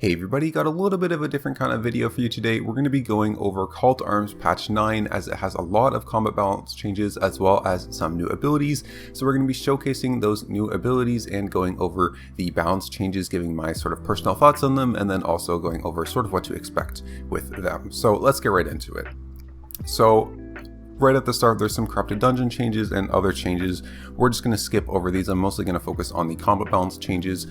Hey everybody, got a little bit of a different kind of video for you today. We're going to be going over Call to Arms patch 9 as it has a lot of combat balance changes as well as some new abilities. So we're going to be showcasing those new abilities and going over the balance changes, giving my sort of personal thoughts on them, and then also going over sort of what to expect with them. So let's get right into it. So right at the start, there's some corrupted dungeon changes and other changes. We're just going to skip over these. I'm mostly going to focus on the combat balance changes.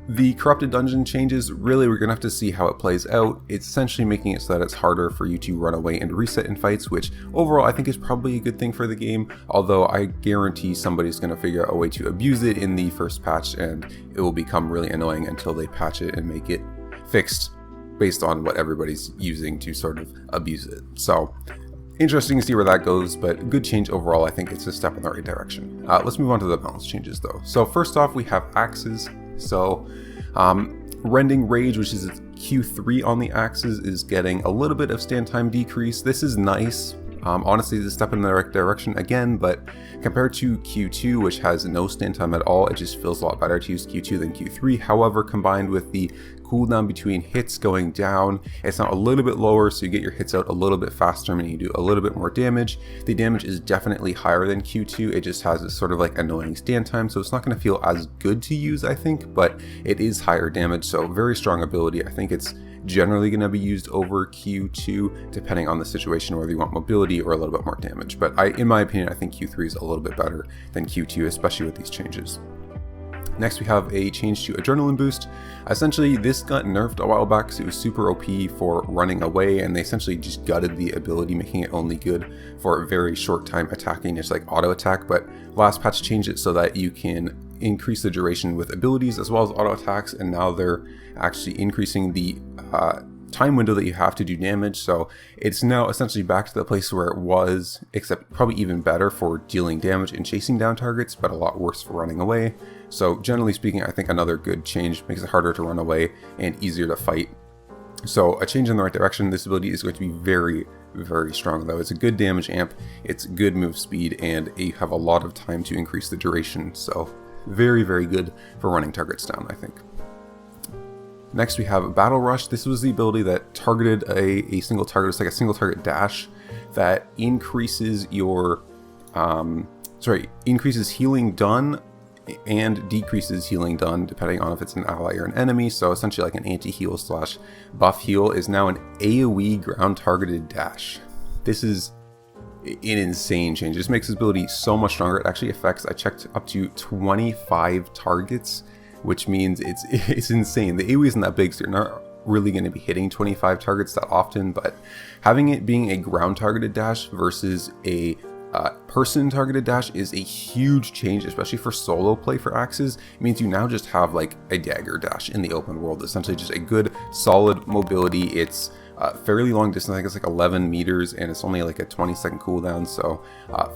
The corrupted dungeon changes, really we're going to have to see how it plays out. It's essentially making it so that it's harder for you to run away and reset in fights, which overall I think is probably a good thing for the game, although I guarantee somebody's going to figure out a way to abuse it in the first patch and it will become really annoying until they patch it and make it fixed based on what everybody's using to sort of abuse it. So interesting to see where that goes, but good change overall. I think it's a step in the right direction. Let's move on to the balance changes though. So first off, we have axes. So Rending Rage, which is Q3 on the axes, is getting a little bit of stand time decrease. This is nice. Honestly, it's a step in the right direction again, but compared to Q2, which has no stand time at all, it just feels a lot better to use Q2 than Q3. However, combined with the cooldown between hits going down, it's now a little bit lower, so you get your hits out a little bit faster, meaning you do a little bit more damage. The damage is definitely higher than Q2, it just has this sort of like annoying stand time, so it's not going to feel as good to use, I think, but it is higher damage, so very strong ability. I think it's generally going to be used over Q2 depending on the situation, whether you want mobility or a little bit more damage, but in my opinion, I think Q3 is a little bit better than Q2, especially with these changes. Next, we have a change to Adrenaline Boost. Essentially, this got nerfed a while back because it was super OP for running away, and they essentially just gutted the ability, making it only good for a very short time attacking. It's like auto attack, but last patch changed it so that you can increase the duration with abilities as well as auto attacks, and now they're actually increasing the time window that you have to do damage, so it's now essentially back to the place where it was, except probably even better for dealing damage and chasing down targets, but a lot worse for running away. So generally speaking, I think another good change, makes it harder to run away and easier to fight. So a change in the right direction. This ability is going to be very, very strong though. It's a good damage amp, it's good move speed, and you have a lot of time to increase the duration, so very, very good for running targets down, I think. Next, we have Battle Rush. This was the ability that targeted a single target. It's like a single target dash that increases your, increases healing done and decreases healing done depending on if it's an ally or an enemy. So essentially like an anti-heal slash buff heal is now an AoE ground targeted dash. This is an insane change. This makes this ability so much stronger. It actually affects, I checked, up to 25 targets, which means it's insane. The AoE isn't that big, so you're not really going to be hitting 25 targets that often, but having it being a ground targeted dash versus a person targeted dash is a huge change, especially for solo play for axes. It means you now just have like a dagger dash in the open world, essentially just a good solid mobility. It's fairly long distance, I think it's like 11 meters, and it's only like a 20-second cooldown, so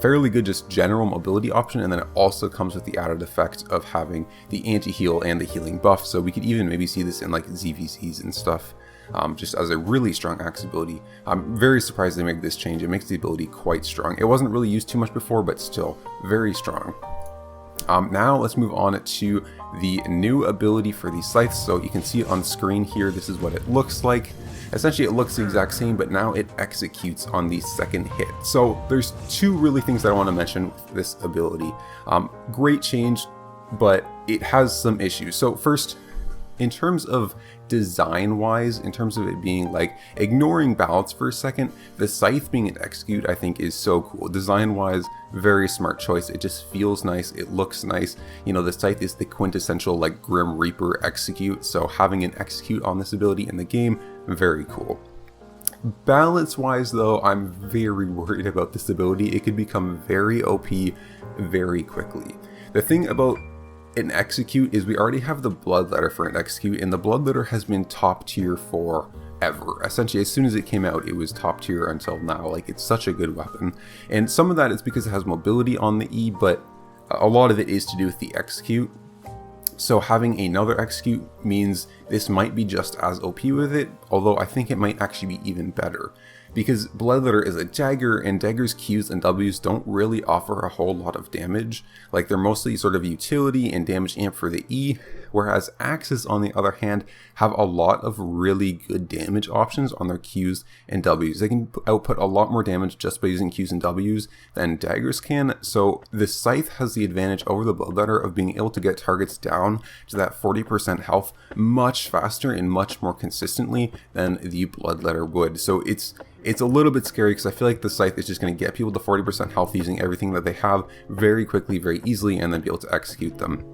fairly good just general mobility option, and then it also comes with the added effect of having the anti-heal and the healing buff, so we could even maybe see this in like ZVCs and stuff, just as a really strong axe ability. I'm very surprised they made this change. It makes the ability quite strong. It wasn't really used too much before, but still very strong. Now let's move on to the new ability for the Scythe. So you can see it on screen here. This is what it looks like. Essentially, it looks the exact same, but now it executes on the second hit. So there's two really things that I want to mention with this ability. Great change, but it has some issues. So first, in terms of design wise, in terms of it being like ignoring balance for a second, the Scythe being an execute I think is so cool. Design wise, very smart choice. It just feels nice, it looks nice. You know, the Scythe is the quintessential like Grim Reaper execute, so having an execute on this ability in the game, very cool. Balance wise though, I'm very worried about this ability. It could become very OP very quickly. The thing about an execute is we already have the bloodletter for an execute, and the bloodletter has been top tier forever. Essentially, as soon as it came out, it was top tier until now. Like, it's such a good weapon, and some of that is because it has mobility on the E, but a lot of it is to do with the execute. So having another execute means this might be just as OP with it, although I think it might actually be even better. Because Bloodletter is a dagger, and daggers Qs and Ws don't really offer a whole lot of damage. Like, they're mostly sort of utility and damage amp for the E, whereas axes on the other hand have a lot of really good damage options on their Qs and Ws. They can output a lot more damage just by using Qs and Ws than daggers can, so the Scythe has the advantage over the Bloodletter of being able to get targets down to that 40% health much faster and much more consistently than the Bloodletter would. So it's a little bit scary because I feel like the Scythe is just going to get people to 40% health using everything that they have very quickly, very easily, and then be able to execute them.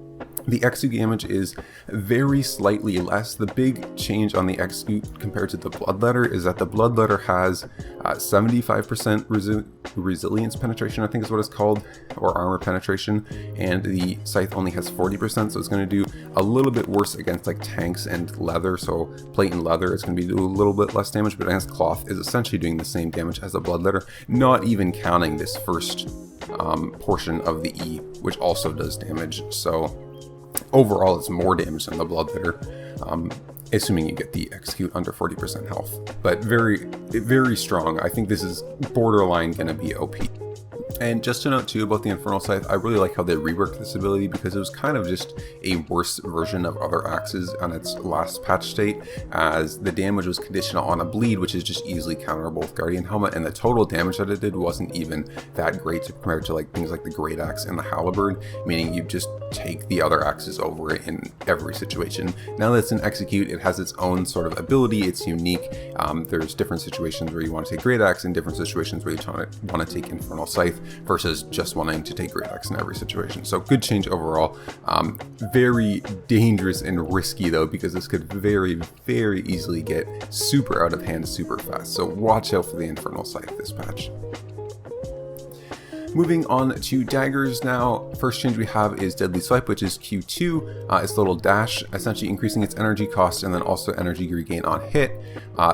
The execute damage is very slightly less. The big change on the execute compared to the Bloodletter is that the Bloodletter has 75% resilience penetration, I think is what it's called, or armor penetration, and the Scythe only has 40%, so it's going to do a little bit worse against like tanks and leather. So plate and leather, it's going to be doing a little bit less damage, but against cloth is essentially doing the same damage as the Bloodletter, not even counting this first portion of the E, which also does damage. So overall, it's more damage than the Bloodletter, assuming you get the execute under 40% health. But very, very strong. I think this is borderline going to be OP. And just to note too about the Infernal Scythe, I really like how they reworked this ability because it was kind of just a worse version of other axes on its last patch state, as the damage was conditional on a bleed, which is just easily counterable with Guardian Helmet, and the total damage that it did wasn't even that great compared to like things like the Great Axe and the Halberd, meaning you just take the other axes over it in every situation. Now that it's an execute, it has its own sort of ability, it's unique. There's different situations where you want to take Great Axe and different situations where you want to take Infernal Scythe, versus just wanting to take Great Axe in every situation. So good change overall. Very dangerous and risky though, because this could very, very easily get super out of hand super fast. So watch out for the Infernal Scythe this patch. Moving on to daggers now. First change we have is Deadly Swipe, which is Q2. It's a little dash, essentially increasing its energy cost and then also energy regain on hit.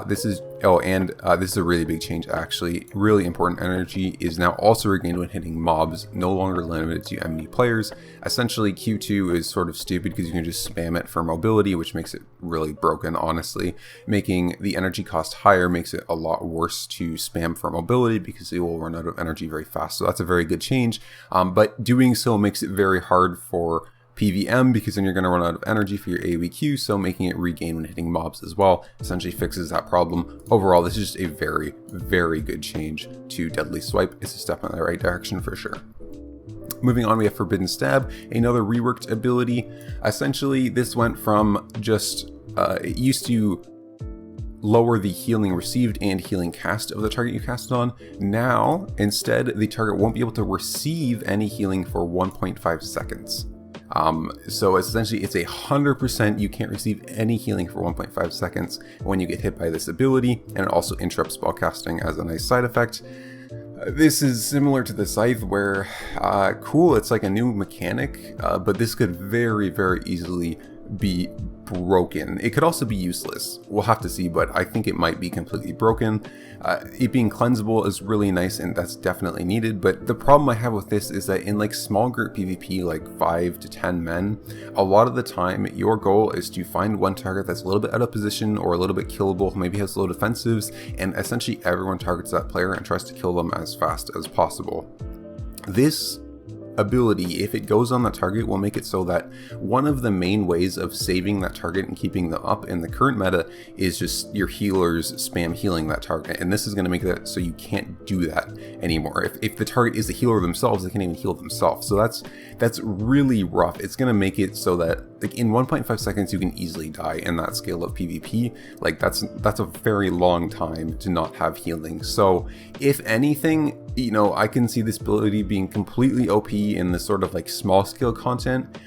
This is a really big change actually. Really important energy is now also regained when hitting mobs, no longer limited to enemy players. Essentially Q2 is sort of stupid because you can just spam it for mobility, which makes it really broken honestly. Making the energy cost higher makes it a lot worse to spam for mobility because it will run out of energy very fast. So that's a very good change, but doing so makes it very hard for PVM because then you're going to run out of energy for your AoE, so making it regain when hitting mobs as well essentially fixes that problem. Overall, this is just a very, very good change to Deadly Swipe. It's a step in the right direction for sure. Moving on, we have Forbidden Stab, another reworked ability. Essentially, this went from just, it used to lower the healing received and healing cast of the target you cast it on. Now, instead, the target won't be able to receive any healing for 1.5 seconds. So essentially it's 100% you can't receive any healing for 1.5 seconds when you get hit by this ability, and it also interrupts spellcasting as a nice side effect. This is similar to the Scythe where, cool, it's like a new mechanic, but this could very, very easily be broken. It could also be useless. We'll have to see, but I think it might be completely broken. It being cleansable is really nice, and that's definitely needed, but the problem I have with this is that in like small group PvP, like 5 to 10 men, a lot of the time your goal is to find one target that's a little bit out of position or a little bit killable, maybe has low defensives, and essentially everyone targets that player and tries to kill them as fast as possible. This ability, if it goes on the target, will make it so that one of the main ways of saving that target and keeping them up in the current meta is just your healers spam healing that target, and this is going to make that so you can't do that anymore. If the target is the healer themselves, they can't even heal themselves, so that's really rough. It's going to make it so that like in 1.5 seconds you can easily die in that scale of PvP. Like that's a very long time to not have healing. So if anything, you know, I can see this ability being completely OP in this sort of like small scale content,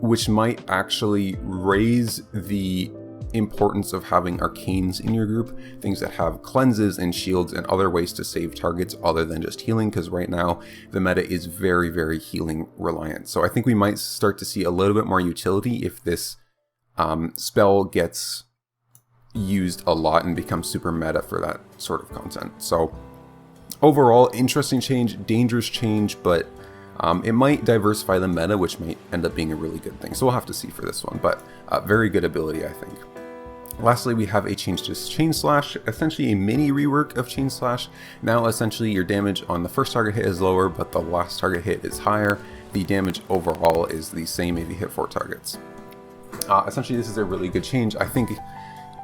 which might actually raise the importance of having arcanes in your group, things that have cleanses and shields and other ways to save targets other than just healing, because right now the meta is very, very healing reliant. So I think we might start to see a little bit more utility if this spell gets used a lot and becomes super meta for that sort of content. So overall, interesting change, dangerous change, but It might diversify the meta, which might end up being a really good thing. So we'll have to see for this one, but very good ability, I think. Lastly, we have a change to Chain Slash, essentially a mini rework of Chain Slash. Now, essentially, your damage on the first target hit is lower, but the last target hit is higher. The damage overall is the same if you hit 4 targets. Essentially, this is a really good change. I think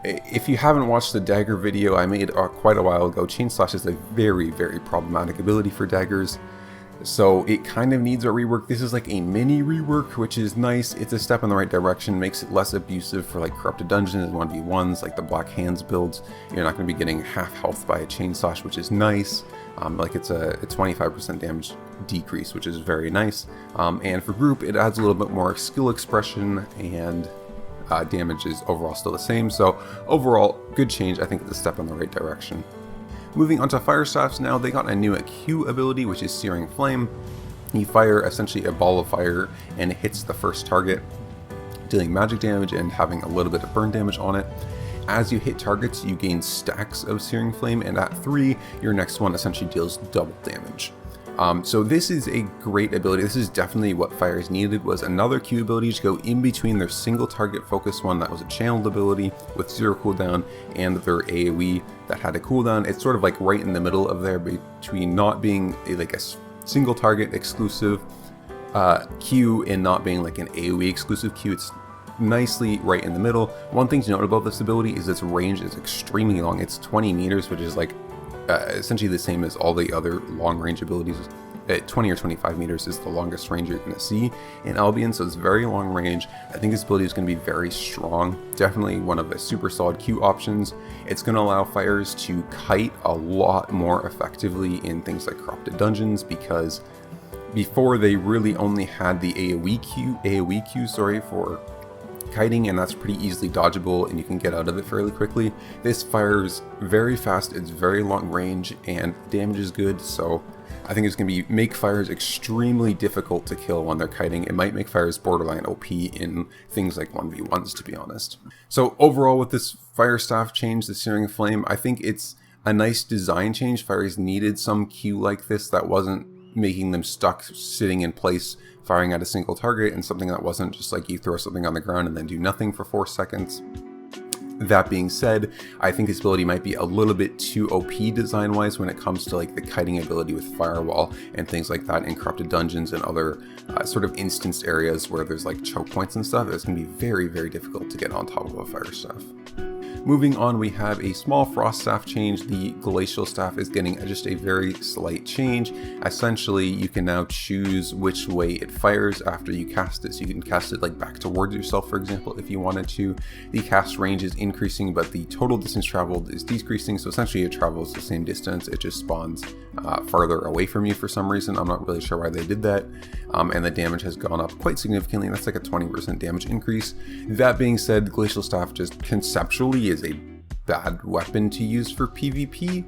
if you haven't watched the Dagger video I made quite a while ago, Chain Slash is a very, very problematic ability for Daggers. So it kind of needs a rework. This is like a mini rework, which is nice. It's a step in the right direction, makes it less abusive for like corrupted dungeons and 1v1s, like the Black Hands builds. You're not going to be getting half health by a Chain Slash, which is nice. Like it's a 25% damage decrease, which is very nice. And for group, it adds a little bit more skill expression, and damage is overall still the same. So overall, good change. I think it's a step in the right direction. Moving on to Fire Staffs now, they got a new Q ability, which is Searing Flame. You fire essentially a ball of fire and it hits the first target, dealing magic damage and having a little bit of burn damage on it. As you hit targets, you gain stacks of Searing Flame, and at 3, your next one essentially deals double damage. So this is a great ability. This is definitely what Fires needed, was another Q ability to go in between their single target focus one that was a channeled ability with 0 cooldown and their AoE that had a cooldown. It's sort of like right in the middle of there between not being like a single target exclusive Q and not being like an AoE exclusive Q. It's nicely right in the middle. One thing to note about this ability is its range is extremely long. It's 20 meters, which is like essentially the same as all the other long range abilities. 20 or 25 meters is the longest range you're going to see in Albion, so it's very long range. I think this ability is going to be very strong. Definitely one of the super solid Q options. It's going to allow Fires to kite a lot more effectively in things like corrupted dungeons, because before they really only had the AoE Q for kiting, and that's pretty easily dodgeable and you can get out of it fairly quickly. This fires very fast, it's very long range, and damage is good, so I think it's going to make Fires extremely difficult to kill when they're kiting. It might make Fires borderline OP in things like 1v1s, to be honest. So overall, with this Fire Staff change, the Searing Flame, I think it's a nice design change. Fires needed some Q like this that wasn't making them stuck sitting in place firing at a single target, and something that wasn't just like you throw something on the ground and then do nothing for 4 seconds. That being said, I think this ability might be a little bit too OP design-wise when it comes to like the kiting ability with Firewall and things like that in corrupted dungeons and other sort of instanced areas where there's like choke points and stuff. It's going to be very, very difficult to get on top of a Fire Staff. Moving on, we have a small Frost Staff change. The Glacial Staff is getting just a very slight change. Essentially, you can now choose which way it fires after you cast it. So you can cast it like back towards yourself, for example, if you wanted to. The cast range is increasing, but the total distance traveled is decreasing. So essentially, it travels the same distance. It just spawns farther away from you for some reason. I'm not really sure why they did that. And the damage has gone up quite significantly. That's like a 20% damage increase. That being said, Glacial Staff just conceptually is a bad weapon to use for PvP,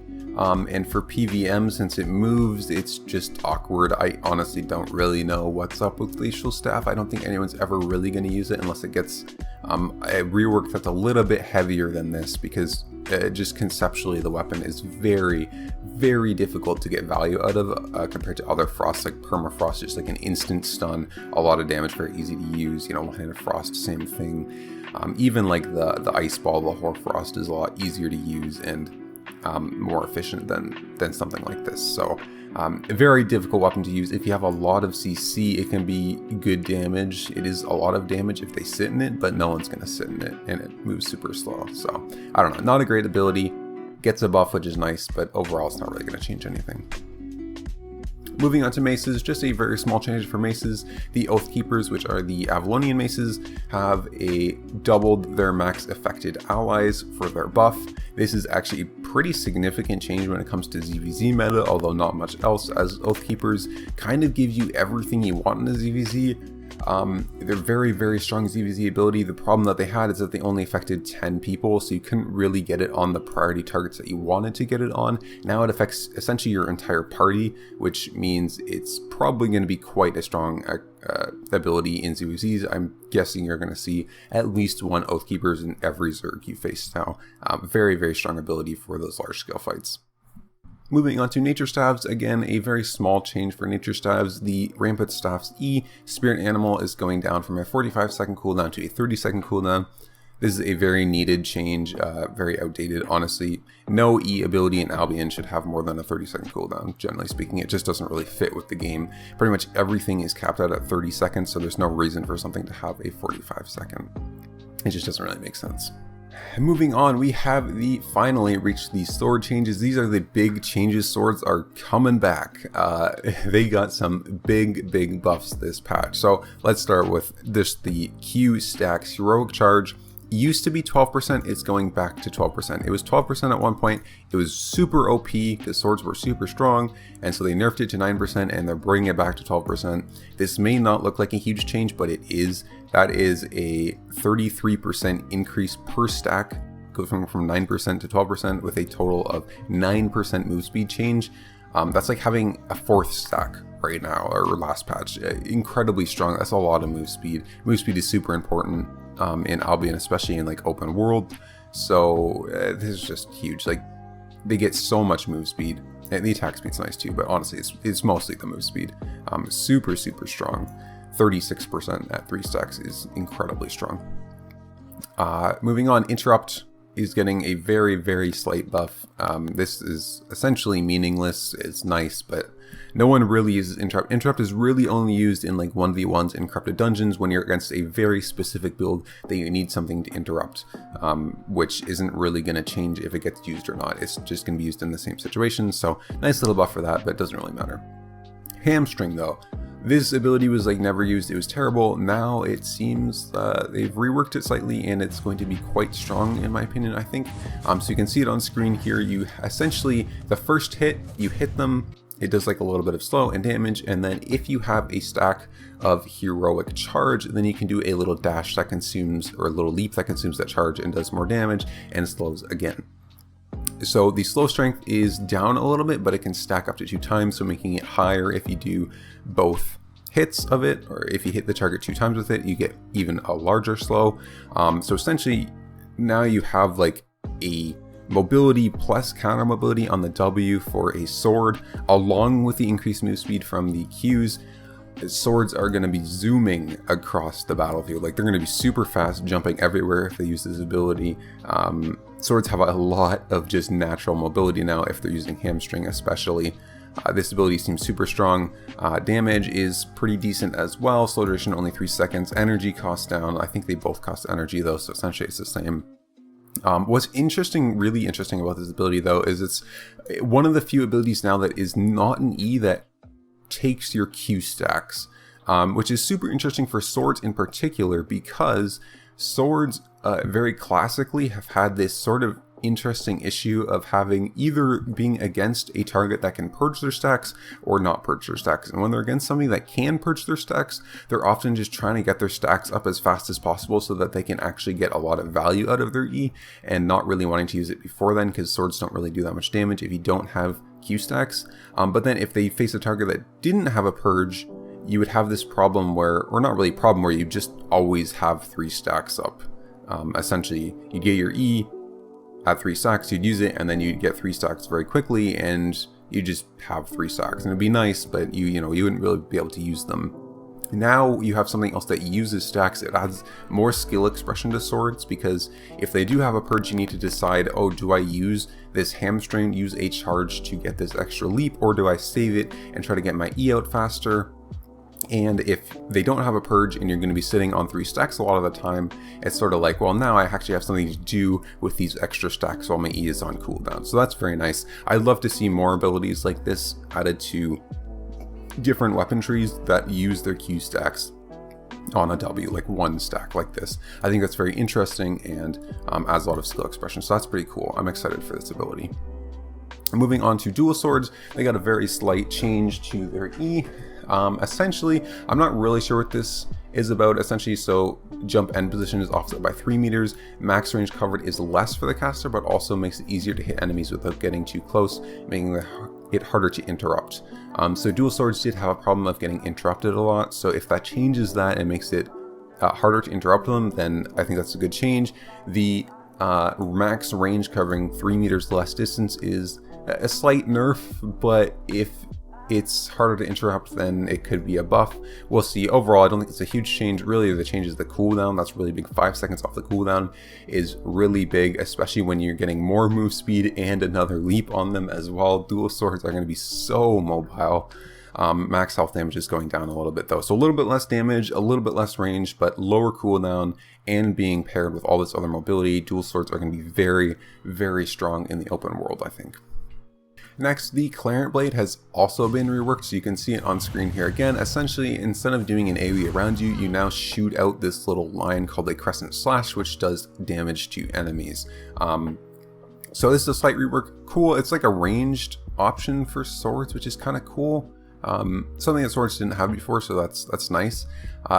and for PvM, since it moves, it's just awkward. I honestly don't really know what's up with Glacial Staff. I don't think anyone's ever really going to use it unless it gets a rework that's a little bit heavier than this, because just conceptually the weapon is very, very difficult to get value out of compared to other frosts like Permafrost, just like an instant stun, a lot of damage, very easy to use. You know, One-Handed Frost, same thing. Even like the Ice Ball, the Hoarfrost is a lot easier to use and more efficient than something like this. So a very difficult weapon to use. If you have a lot of CC, it can be good damage. It is a lot of damage if they sit in it, but no one's going to sit in it, and it moves super slow. So I don't know, not a great ability. Gets a buff, which is nice, but overall it's not really going to change anything. Moving on to maces, just a very small change for maces. The Oath Keepers, which are the Avalonian maces, have doubled their max affected allies for their buff. This is actually a pretty significant change when it comes to ZVZ meta, although not much else, as Oath Keepers kind of give you everything you want in a ZVZ. They're very, very strong ZVZ ability. The problem that they had is that they only affected 10 people, so you couldn't really get it on the priority targets that you wanted to get it on. Now it affects essentially your entire party, which means it's probably going to be quite a strong ability in ZVZs. I'm guessing you're going to see at least one Oath Keepers in every Zerg you face now. Very, very strong ability for those large scale fights. Moving on to Nature Staves, again, a very small change for Nature Staves. The Rampant Staff's E, Spirit Animal, is going down from a 45-second cooldown to a 30-second cooldown. This is a very needed change, very outdated, honestly. No E ability in Albion should have more than a 30-second cooldown, generally speaking. It just doesn't really fit with the game. Pretty much everything is capped out at 30 seconds, so there's no reason for something to have a 45-second. It just doesn't really make sense. Moving on, we have finally reached the sword changes. These are the big changes. Swords are coming back. They got some big buffs this patch. So let's start with just the Q stacks. Heroic Charge used to be 12%, it's going back to 12%. It was 12% at one point. It was super OP because swords were super strong, and so they nerfed it to 9% and they're bringing it back to 12%. This may not look like a huge change, but it is. That is a 33% increase per stack, goes from 9% to 12% with a total of 9% move speed change. That's like having a 4th stack right now, or last patch. Incredibly strong. That's a lot of move speed. Move speed is super important in Albion, especially in like open world. So this is just huge. Like, they get so much move speed, and the attack speed's nice too, but honestly it's mostly the move speed. Super strong. 36% at 3 stacks is incredibly strong. Moving on, Interrupt is getting a very slight buff. This is essentially meaningless. It's nice, but no one really uses Interrupt. Interrupt is really only used in like 1v1s in corrupted dungeons when you're against a very specific build that you need something to interrupt, which isn't really going to change if it gets used or not. It's just going to be used in the same situation. So nice little buff for that, but it doesn't really matter. Hamstring though. This ability was like never used. It was terrible. Now it seems they've reworked it slightly, and it's going to be quite strong in my opinion, I think. So you can see it on screen here. You essentially, the first hit, you hit them, it does like a little bit of slow and damage, and then if you have a stack of Heroic Charge, then you can do a little dash that consumes, or a little leap that consumes that charge and does more damage and slows again. So the slow strength is down a little bit, but it can stack up to 2 times, so making it higher if you do both hits of it, or if you hit the target 2 times with it, you get even a larger slow. So essentially, now you have like a mobility plus counter mobility on the W for a sword, along with the increased move speed from the Qs. Swords are going to be zooming across the battlefield. Like, they're going to be super fast, jumping everywhere if they use this ability. Swords have a lot of just natural mobility now if they're using Hamstring especially. This ability seems super strong. Damage is pretty decent as well. Slow duration only 3 seconds. Energy costs down. I think they both cost energy though, so essentially it's the same. What's interesting, really interesting about this ability though, is it's one of the few abilities now that is not an E that takes your Q stacks, which is super interesting for swords in particular, because swords very classically have had this sort of interesting issue of having either being against a target that can purge their stacks or not purge their stacks. And when they're against something that can purge their stacks, they're often just trying to get their stacks up as fast as possible so that they can actually get a lot of value out of their E, and not really wanting to use it before then, because swords don't really do that much damage if you don't have Q stacks. But then if they face a target that didn't have a purge, you would have this problem where, or not really problem, where you just always have 3 stacks up. Essentially, you get your E at 3 stacks, you'd use it, and then you'd get 3 stacks very quickly, and you just have 3 stacks. And it'd be nice, but you wouldn't really be able to use them. Now you have something else that uses stacks. It adds more skill expression to swords, because if they do have a purge, you need to decide, oh, do I use this Hamstring, use a charge to get this extra leap, or do I save it and try to get my E out faster? And if they don't have a purge and you're going to be sitting on 3 stacks a lot of the time, it's sort of like, well, now I actually have something to do with these extra stacks while my E is on cooldown. So that's very nice. I'd love to see more abilities like this added to different weapon trees that use their Q stacks on a W, like 1 stack like this. I think that's very interesting and adds a lot of skill expression. So that's pretty cool. I'm excited for this ability. Moving on to dual swords, they got a very slight change to their E. Essentially, I'm not really sure what this is about. Essentially, so jump end position is offset by 3 meters. Max range covered is less for the caster, but also makes it easier to hit enemies without getting too close, making it harder to interrupt. So dual swords did have a problem of getting interrupted a lot. So if that changes that and makes it harder to interrupt them, then I think that's a good change. The max range covering 3 meters less distance is a slight nerf, but if it's harder to interrupt, then it could be a buff. We'll see. Overall, I don't think it's a huge change. Really, the change is the cooldown. That's really big. 5 seconds off the cooldown is really big, especially when you're getting more move speed and another leap on them as well. Dual swords are going to be so mobile. Max health damage is going down a little bit though. So a little bit less damage, a little bit less range, but lower cooldown, and being paired with all this other mobility, dual swords are going to be very, very strong in the open world, I think. Next, the Clarent Blade has also been reworked, so you can see it on screen here again. Essentially, instead of doing an AoE around you, you now shoot out this little line called a Crescent Slash, which does damage to enemies. So this is a slight rework. Cool, it's like a ranged option for swords, which is kind of cool. Something that swords didn't have before, so that's nice.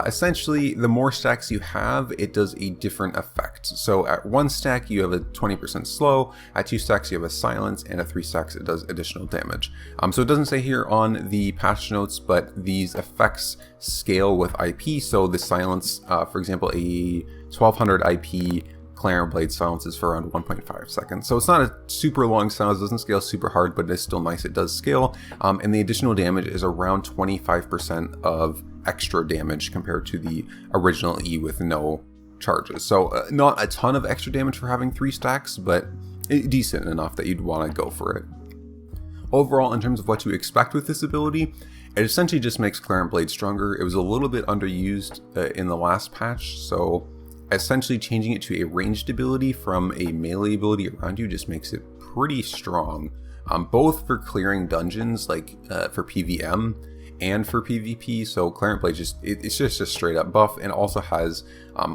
Essentially, the more stacks you have, it does a different effect. So at 1 stack, you have a 20% slow. At 2 stacks, you have a silence, and at 3 stacks, it does additional damage. So it doesn't say here on the patch notes, but these effects scale with IP. So the silence, for example, a 1200 IP Clarent Blade silences for around 1.5 seconds. So it's not a super long silence, it doesn't scale super hard, but it's still nice, it does scale. And the additional damage is around 25% of extra damage compared to the original E with no charges. So not a ton of extra damage for having 3 stacks, but decent enough that you'd want to go for it. Overall, in terms of what to expect with this ability, it essentially just makes Clarent Blade stronger. It was a little bit underused in the last patch, so essentially changing it to a ranged ability from a melee ability around you just makes it pretty strong, both for clearing dungeons, like for PvM and for PvP. So Clarent Blade it's just a straight up buff, and also has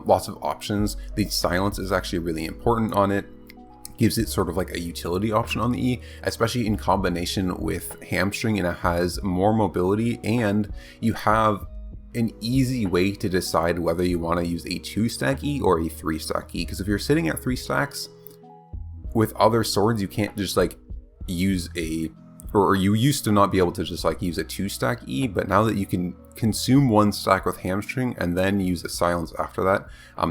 lots of options. The silence is actually really important on it. Gives it sort of like a utility option on the E, especially in combination with Hamstring, and it has more mobility, and you have an easy way to decide whether you want to use a 2-stack E or a 3-stack E. Because if you're sitting at 3 stacks with other swords, you can't just like use or you used to not be able to just like use a 2-stack E, but now that you can consume 1 stack with Hamstring and then use a silence after that,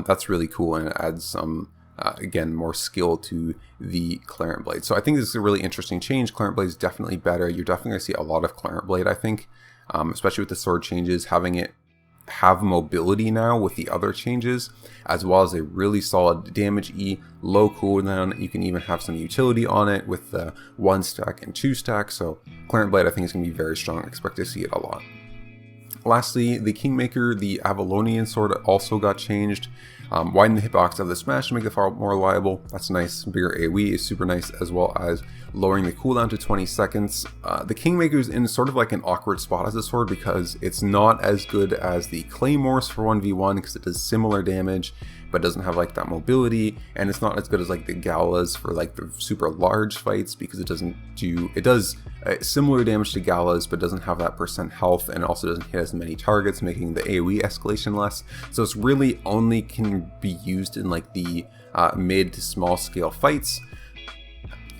that's really cool, and it adds some again, more skill to the Clarent Blade. So I think this is a really interesting change. Clarent Blade is definitely better. You're definitely going to see a lot of Clarent Blade, I think. Especially with the sword changes, having it have mobility now with the other changes, as well as a really solid damage E, low cooldown. You can even have some utility on it with the 1 stack and 2 stack. So Clarent Blade, I think, is going to be very strong. I expect to see it a lot. Lastly, the Kingmaker, the Avalonian sword, also got changed. Widen the hitbox of the smash to make the fall more reliable. That's nice. Bigger AoE is super nice, as well as lowering the cooldown to 20 seconds. The Kingmaker is in sort of like an awkward spot as a sword because it's not as good as the Claymores for 1v1 because it does similar damage, but doesn't have like that mobility, and it's not as good as like the Galas for like the super large fights because it does similar damage to Galas, but doesn't have that percent health, and also doesn't hit as many targets, making the AoE escalation less. So it's really only can be used in like the mid to small scale fights,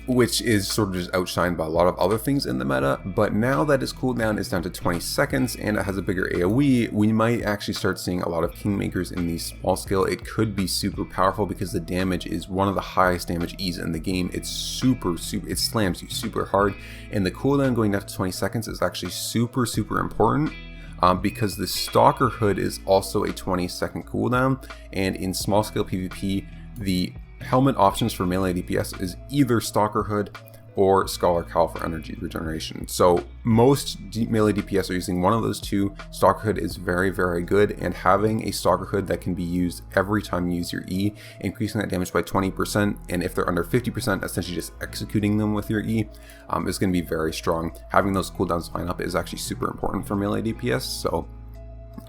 which is sort of just outshined by a lot of other things in the meta. But now that its cooldown is down to 20 seconds and it has a bigger AoE, we might actually start seeing a lot of Kingmakers in the small scale. It could be super powerful because the damage is one of the highest damage E's in the game. It's it slams you super hard, and the cooldown going down to 20 seconds is actually super important. Because the Stalker Hood is also a 20-second cooldown, and in small scale PvP, the helmet options for melee DPS is either Stalker Hood or Scholar Cowl for energy regeneration. So most melee DPS are using one of those two. Stalker Hood is very good, and having a Stalker Hood that can be used every time you use your E, increasing that damage by 20%, and if they're under 50%, essentially just executing them with your E, is going to be very strong. Having those cooldowns line up is actually super important for melee DPS, so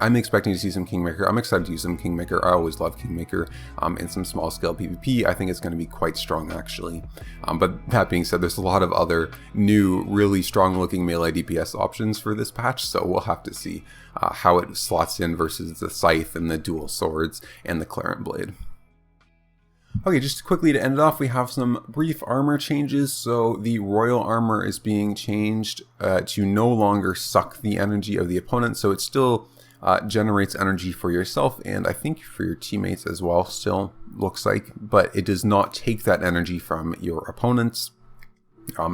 I'm expecting to see some Kingmaker. I'm excited to use some Kingmaker. I always love Kingmaker in some small scale PvP. I think it's going to be quite strong actually. But that being said, there's a lot of other new, really strong looking melee DPS options for this patch, so we'll have to see how it slots in versus the Scythe and the dual swords and the Clarent Blade. Okay, just quickly to end it off, we have some brief armor changes. So the Royal Armor is being changed to no longer suck the energy of the opponent, so it's still generates energy for yourself and I think for your teammates as well, still looks like, but it does not take that energy from your opponents.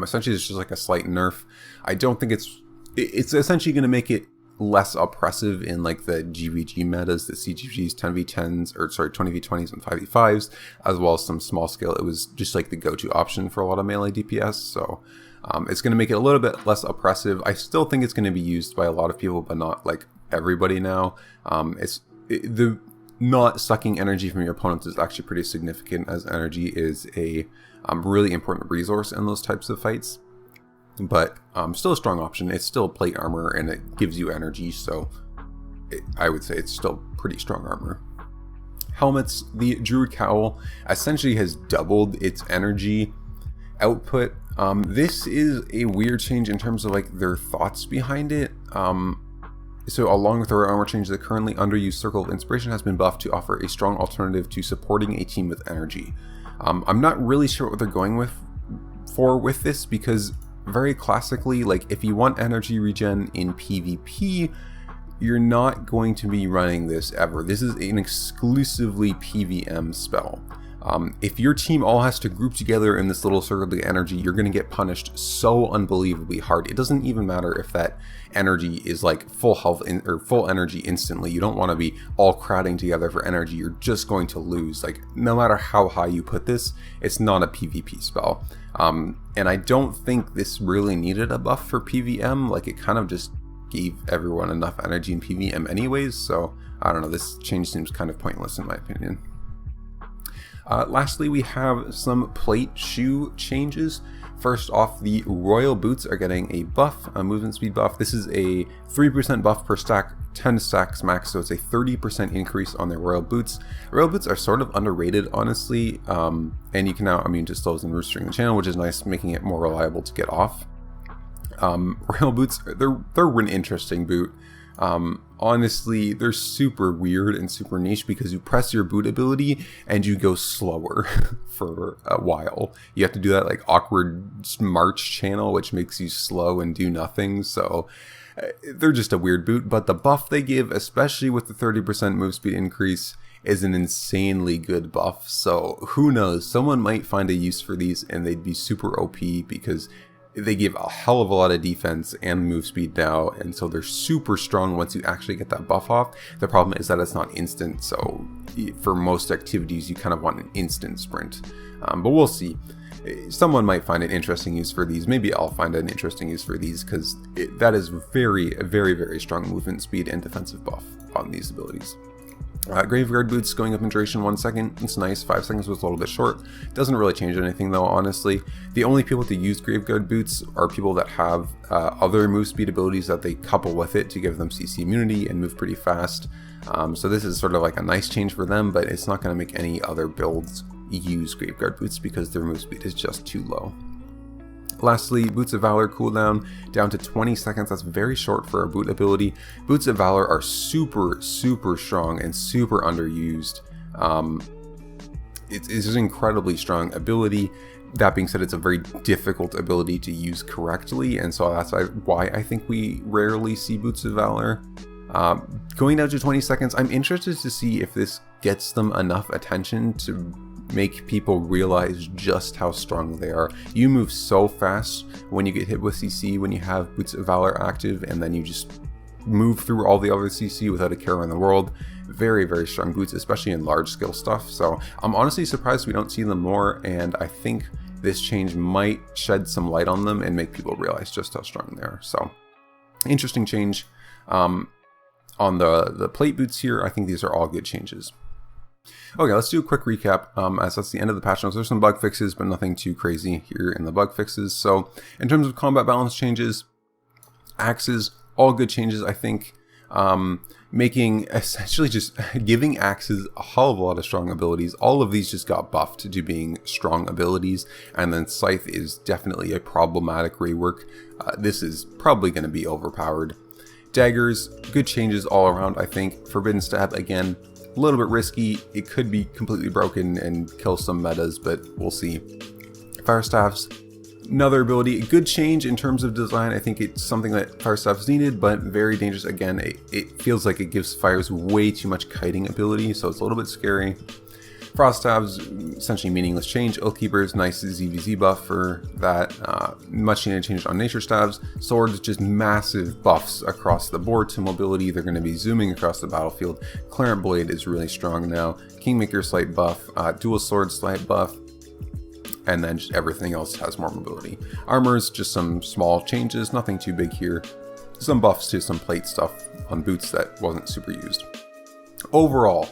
Essentially, it's just like a slight nerf. I don't think it's essentially going to make it less oppressive in like the GVG metas, the CGGs, 10v10s, or sorry, 20v20s and 5v5s, as well as some small scale. It was just like the go-to option for a lot of melee DPS, so it's going to make it a little bit less oppressive. I still think it's going to be used by a lot of people, but not like everybody now. The not sucking energy from your opponents is actually pretty significant, as energy is a really important resource in those types of fights. But still a strong option. It's still plate armor and it gives you energy, so I would say it's still pretty strong armor. Helmets, the Druid Cowl essentially has doubled its energy output. This is a weird change in terms of like their thoughts behind it. So along with our armor change, the currently underused Circle of Inspiration has been buffed to offer a strong alternative to supporting a team with energy. I'm not really sure what they're going with this, because very classically, like if you want energy regen in PvP, you're not going to be running this ever. This is an exclusively PvM spell. If your team all has to group together in this little circle of energy, you're going to get punished so unbelievably hard. It doesn't even matter if that energy is like full health or full energy instantly. You don't want to be all crowding together for energy. You're just going to lose. Like, no matter how high you put this, it's not a PvP spell. And I don't think this really needed a buff for PvM. Like, it kind of just gave everyone enough energy in PvM anyways. So I don't know. This change seems kind of pointless in my opinion. Lastly, we have some plate shoe changes. First off, the Royal Boots are getting a buff, a movement speed buff. This is a 3% buff per stack, 10 stacks max, so it's a 30% increase on their Royal Boots. Royal Boots are sort of underrated, honestly, and you can now immune to slows and roostering the channel, which is nice, making it more reliable to get off. Royal Boots, they're an interesting boot. Honestly, they're super weird and super niche because you press your boot ability and you go slower for a while. You have to do that like awkward march channel, which makes you slow and do nothing. So they're just a weird boot, but the buff they give, especially with the 30% move speed increase, is an insanely good buff. So who knows, someone might find a use for these and they'd be super OP because they give a hell of a lot of defense and move speed now, and so they're super strong once you actually get that buff off. The problem is that it's not instant, so for most activities you kind of want an instant sprint. But we'll see. Someone might find an interesting use for these. Maybe I'll find an interesting use for these, because that is very, very strong movement speed and defensive buff on these abilities. Graveyard Boots going up in duration 1 second. It's nice. 5 seconds was a little bit short. Doesn't really change anything though, honestly. The only people to use Graveyard Boots are people that have other move speed abilities that they couple with it to give them CC immunity and move pretty fast. So this is sort of like a nice change for them, but it's not going to make any other builds use Graveyard Boots because their move speed is just too low. Lastly, Boots of Valor cooldown down to 20 seconds. That's very short for a boot ability. Boots of Valor are super strong and super underused. It's an incredibly strong ability. That being said, it's a very difficult ability to use correctly, and so that's why I think we rarely see Boots of Valor. Going down to 20 seconds, I'm interested to see if this gets them enough attention to make people realize just how strong they are. You move so fast when you get hit with CC when you have Boots of Valor active, and then you just move through all the other CC without a care in the world. Very strong boots, especially in large scale stuff. So I'm honestly surprised we don't see them more, and I think this change might shed some light on them and make people realize just how strong they are. So interesting change. On the plate boots here, I think these are all good changes. Okay, let's do a quick recap, as that's the end of the patch notes. There's some bug fixes, but nothing too crazy here in the bug fixes. So in terms of combat balance changes, axes, all good changes, I think. Making essentially just giving axes a hell of a lot of strong abilities. All of these just got buffed to being strong abilities, and then Scythe is definitely a problematic rework. This is probably going to be overpowered. Daggers, good changes all around, I think. Forbidden Stab, again, a little bit risky. It could be completely broken and kill some metas, but we'll see. Fire Staffs, another ability, a good change in terms of design. I think it's something that Fire Staffs needed, but very dangerous. Again, it feels like it gives fires way too much kiting ability, so it's a little bit scary. Frost Stabs, essentially meaningless change. Oathkeeper's nice ZVZ buff for that. Much needed change on Nature Stabs. Swords, just massive buffs across the board to mobility. They're going to be zooming across the battlefield. Clarent Blade is really strong now. Kingmaker slight buff. Dual Sword slight buff. And then just everything else has more mobility. Armors, just some small changes, nothing too big here. Some buffs to some plate stuff on boots that wasn't super used. Overall,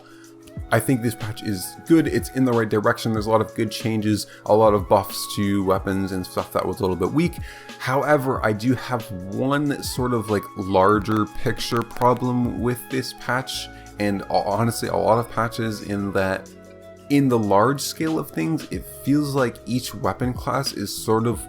I think this patch is good. It's in the right direction. There's a lot of good changes, a lot of buffs to weapons and stuff that was a little bit weak. However, I do have one sort of like larger picture problem with this patch, and honestly a lot of patches, in that in the large scale of things, it feels like each weapon class is sort of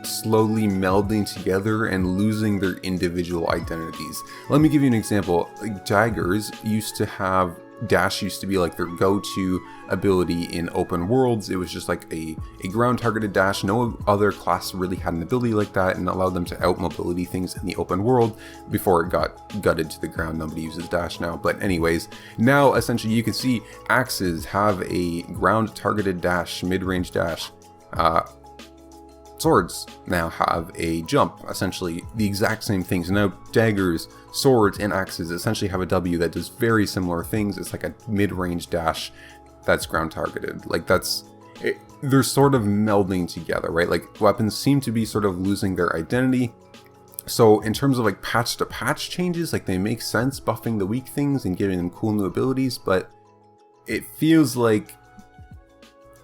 slowly melding together and losing their individual identities. Let me give you an example. Like Daggers used to have, dash used to be like their go-to ability in open worlds. It was just like a ground targeted dash. No other class really had an ability like that and allowed them to out mobility things in the open world before it got gutted to the ground. Nobody uses dash now. But anyways, now essentially you can see axes have a ground targeted dash, mid-range dash. Swords now have a jump, essentially the exact same things. So now daggers, swords, and axes essentially have a W that does very similar things. It's like a mid-range dash that's ground targeted. Like they're sort of melding together, right? Like weapons seem to be sort of losing their identity. So in terms of like patch to patch changes, like they make sense buffing the weak things and giving them cool new abilities, but it feels like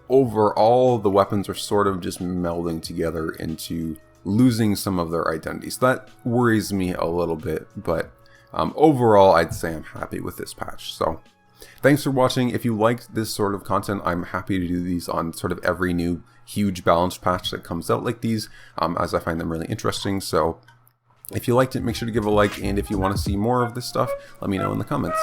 overall the weapons are sort of just melding together into losing some of their identities. That worries me a little bit, but overall I'd say I'm happy with this patch. So thanks for watching. If you liked this sort of content, I'm happy to do these on sort of every new huge balanced patch that comes out like these, as I find them really interesting. So if you liked it, make sure to give a like, and if you want to see more of this stuff, let me know in the comments.